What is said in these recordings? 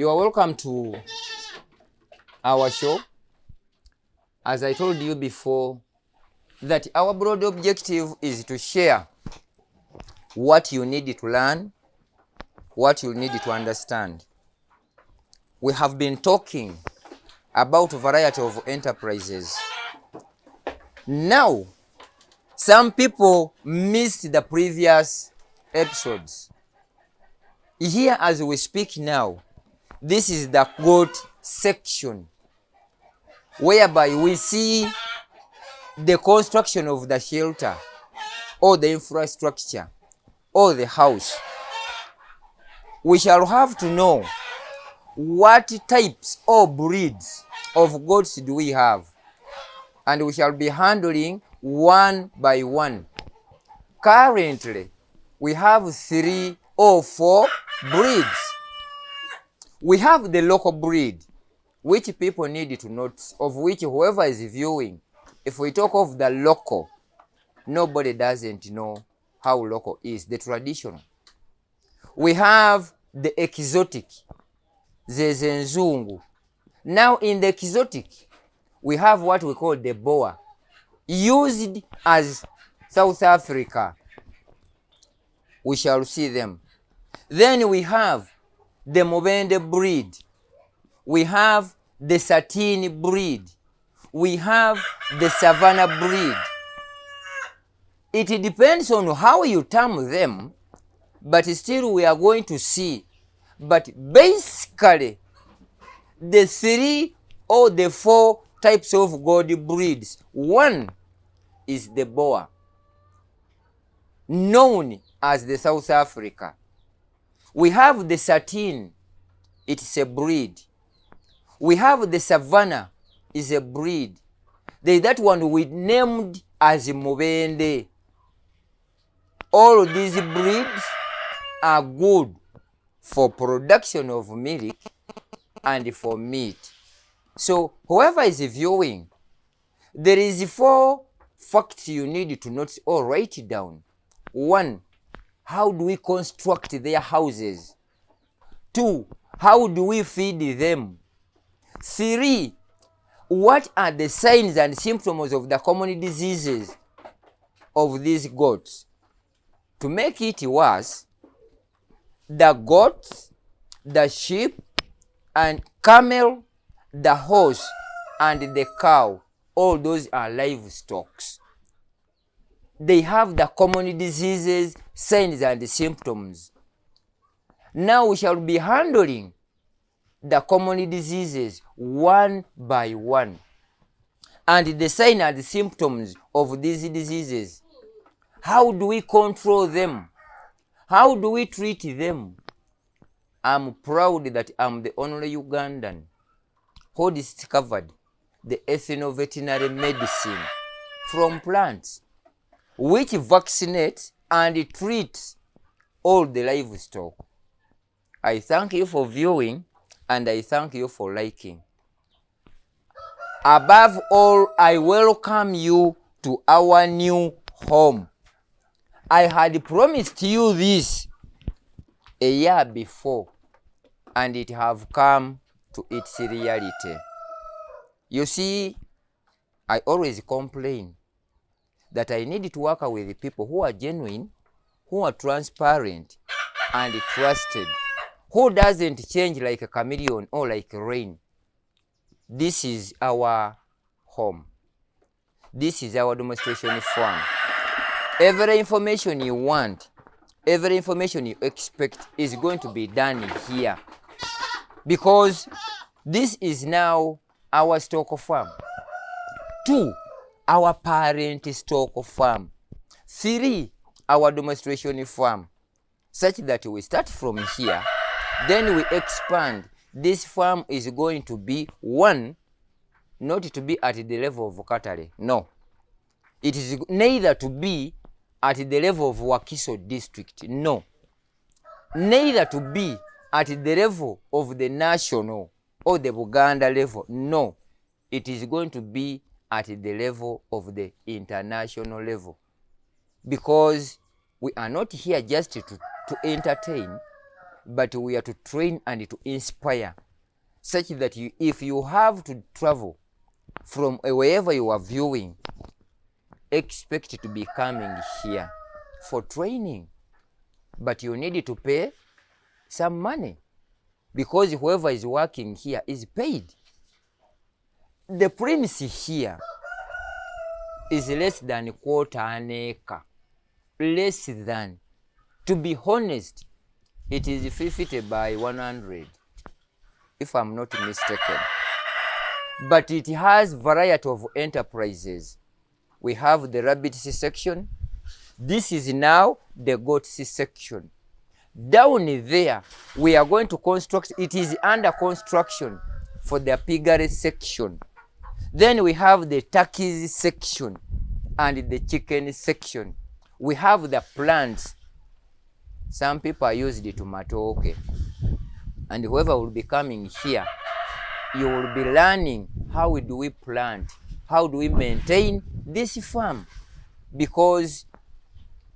You are welcome to our show. As I told you before, that our broad objective is to share what you need to learn, what you need to understand. We have been talking about a variety of enterprises. Now, some people missed the previous episodes. Here as we speak now, this is the goat section, whereby we see the construction of the shelter, or the infrastructure, or the house. We shall have to know what types or breeds of goats do we have, and we shall be handling one by one. Currently, we have 3 or 4 breeds. We have the local breed, which people need to note, of which whoever is viewing, if we talk of the local, nobody doesn't know how local is, the traditional. We have the exotic, the zenzungu. Now in the exotic, we have what we call the boa, used as South Africa. We shall see them. Then we have the Mobende breed. We have the Satin breed. We have the Savannah breed. It depends on how you term them, but still we are going to see. But basically, the 3 or the 4 types of goat breeds. One is the boa, known as the South Africa. We have the Satin, it's a breed. We have the Savannah, is a breed. There's that one we named as Mobende. All of these breeds are good for production of milk and for meat. So whoever is viewing, there is 4 facts you need to note or write it down. 1, how do we construct their houses? 2, how do we feed them? 3, what are the signs and symptoms of the common diseases of these goats? To make it worse, the goats, the sheep, and camel, the horse, and the cow, all those are livestock. They have the common diseases, signs, and symptoms. Now we shall be handling the common diseases one by one, and the signs and the symptoms of these diseases. How do we control them? How do we treat them? I'm proud that I'm the only Ugandan who discovered the ethno-veterinary medicine from plants, which vaccinates and treats all the livestock. I thank you for viewing, and I thank you for liking. Above all, I welcome you to our new home. I had promised you this a year before, and it have come to its reality. You see, I always complain that I need to work with people who are genuine, who are transparent and trusted, who doesn't change like a chameleon or like rain. This is our home. This is our demonstration farm. Every information you want, every information you expect is going to be done here, because this is now our stock farm. 2, our parent stock farm. 3, our demonstration farm, such that we start from here, then we expand. This farm is going to be 1, not to be at the level of Katare. No. It is neither to be at the level of Wakiso district. No. Neither to be at the level of the national or the Buganda level. No. It is going to be at the level of the international level. Because we are not here just to entertain. but we are to train and to inspire, such that if you have to travel from wherever you are viewing, expect to be coming here for training. But you need to pay some money, because whoever is working here is paid. The premise here is less than quarter an acre. Less than. To be honest, it is 50 by 100, if I'm not mistaken. But it has variety of enterprises. We have the rabbit section. This is now the goat section. Down there, we are going to construct, it is under construction for the piggery section. Then we have the turkeys section and the chicken section. We have the plants. Some people are used to matoke. And whoever will be coming here, you will be learning how do we plant, how do we maintain this farm. Because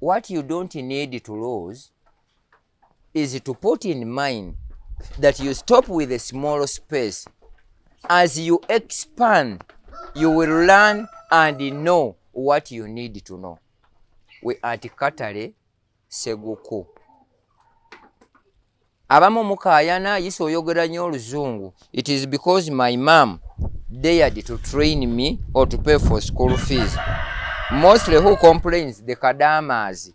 what you don't need to lose is to put in mind that you stop with a small space. As you expand, you will learn and know what you need to know. We are at Katale Seguku. Abamu mukayana yiso oyogera nnyo oluzungu. It is because my mom dared to train me or to pay for school fees. Mostly who complains? The Kadamas.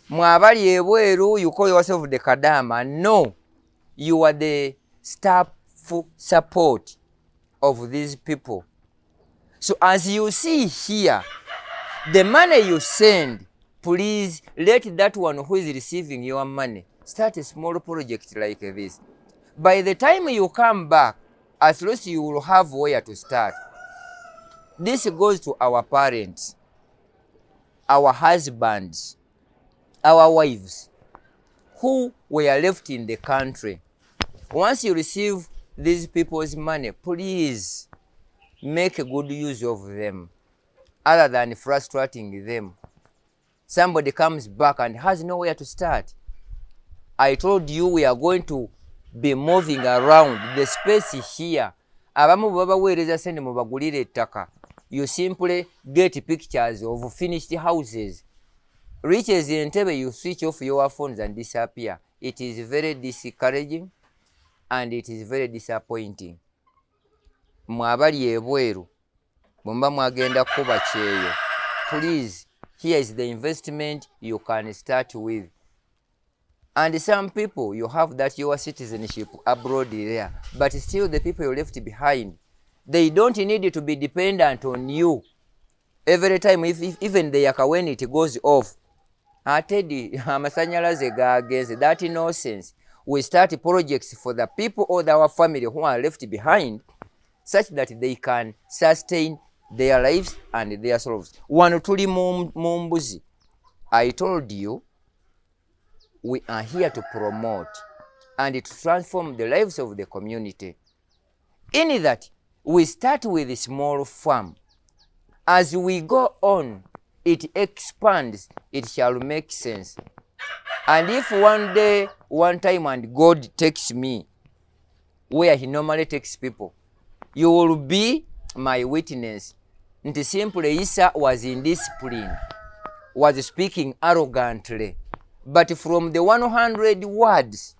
Mwabali ebweru, you call yourself the Kadama. No, you are the staff support of these people. So as you see here, the money you send, please let that one who is receiving your money start a small project like this. By the time you come back, at least you will have where to start. This goes to our parents, our husbands, our wives, who were left in the country. Once you receive these people's money, please make a good use of them, other than frustrating them. Somebody comes back and has nowhere to start. I told you we are going to be moving around the space here. Abamu baba weereza sente mubagulire ettaka. You simply get pictures of finished houses. Reaches in Entebbe, you switch off your phones and disappear. It is very discouraging and it is very disappointing. Mwabali ebweru, mwamba mwagenda kuba kyeyo. Please, here is the investment you can start with. And some people, you have that your citizenship abroad there, but still the people you left behind, they don't need to be dependent on you. Every time, if even the yaka when it goes off, that nonsense. We start projects for the people or our family who are left behind, such that they can sustain their lives and their souls. One tuli mumbuzi. I told you, we are here to promote and to transform the lives of the community. In that, we start with a small farm. As we go on, it expands, it shall make sense. And if one day, one time, and God takes me where he normally takes people, you will be my witness. Nti simply Isa was indisciplined, was speaking arrogantly. But from the 100 words,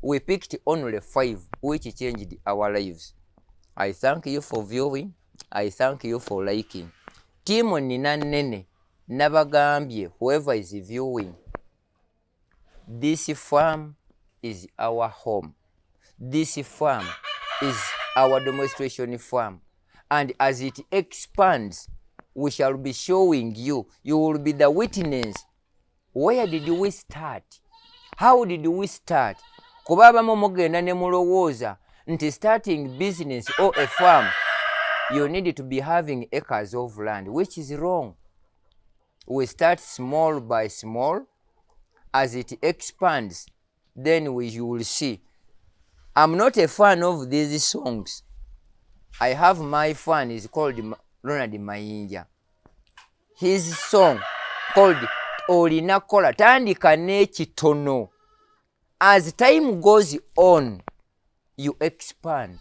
we picked only 5, which changed our lives. I thank you for viewing. I thank you for liking. Timo nina nene, nabagambye, whoever is viewing, this farm is our home. This farm is our demonstration farm. And as it expands, we shall be showing you. You will be the witness. Where did we start? How did we start? Kubaba momogenda ne mulowooza nti starting business or a farm, you need to be having acres of land, which is wrong. We start small by small. As it expands, then you will see. I'm not a fan of these songs. I have my fan, is called Ronald Mayinja. His song called Olina Kola Tandika Nekitono. As time goes on, you expand.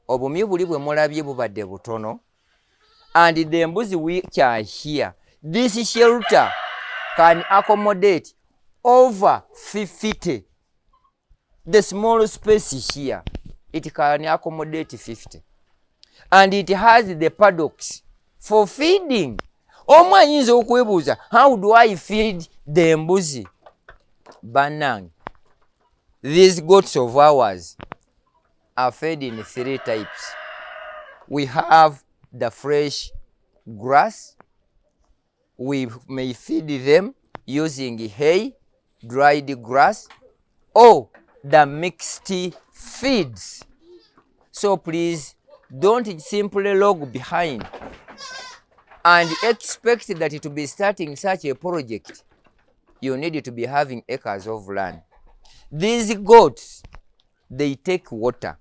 Obumyu buli bwe mulabye bubadde butono, and the embuzi which are here, this shelter can accommodate over 50. The small space here, it can accommodate 50. And it has the paddocks for feeding. Omwe ayinza okwebuuza, how do I feed the embuzi? Bannange, these goats of ours are fed in 3 types. We have the fresh grass. We may feed them using hay, dried grass, or the mixed feeds. So please don't simply log behind and expect that to be starting such a project. You need to be having acres of land. These goats, they take water.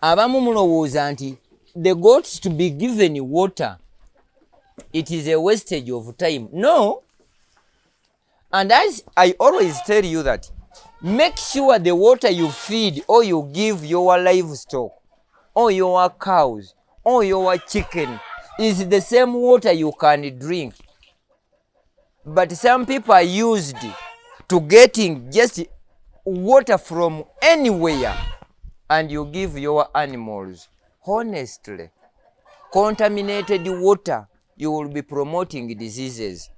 Abamu mulowooza nti the goats to be given water, it is a wastage of time. No. And as I always tell you that, make sure the water you feed or you give your livestock or your cows or your chicken is the same water you can drink. But some people are used to getting just water from anywhere, and you give your animals, honestly, contaminated water. You will be promoting diseases.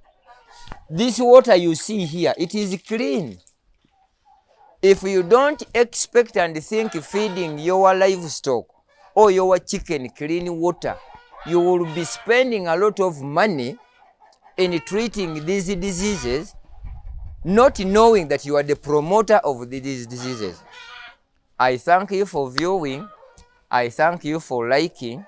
This water you see here, it is clean. If you don't expect and think feeding your livestock or your chicken clean water, you will be spending a lot of money in treating these diseases, not knowing that you are the promoter of these diseases. I thank you for viewing. I thank you for liking.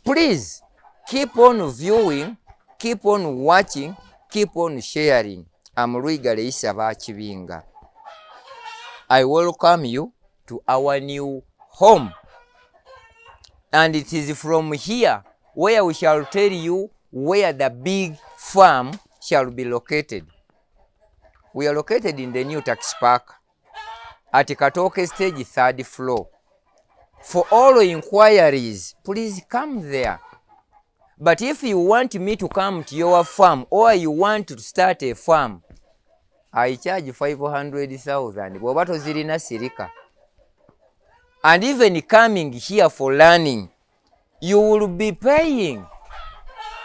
Please keep on viewing, keep on watching, keep on sharing. I'm Luigare Kibinga. I welcome you to our new home. And it is from here where we shall tell you where the big farm shall be located. We are located in the new tax park at Katoke stage 3rd floor. For all inquiries, please come there. But if you want me to come to your farm or you want to start a farm, I charge 500,000. Bw'oba tozirina sirika. And even coming here for learning, you will be paying.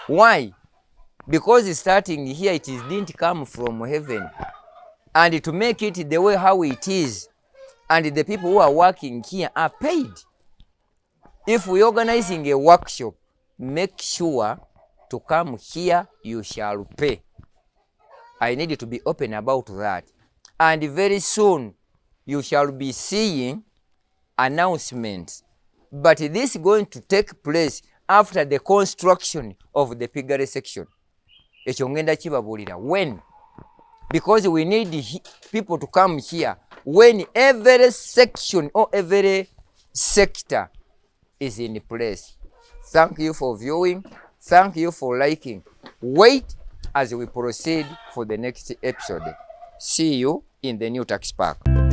Why? Because starting here, it didn't come from heaven. And to make it the way how it is, and the people who are working here are paid. If we are organizing a workshop, make sure to come here, you shall pay. I need to be open about that. And very soon, you shall be seeing announcements. But this is going to take place after the construction of the piggery section. When? Because we need people to come here when every section or every sector is in place. Thank you for viewing. Thank you for liking. Wait as we proceed for the next episode. See you in the new tax park.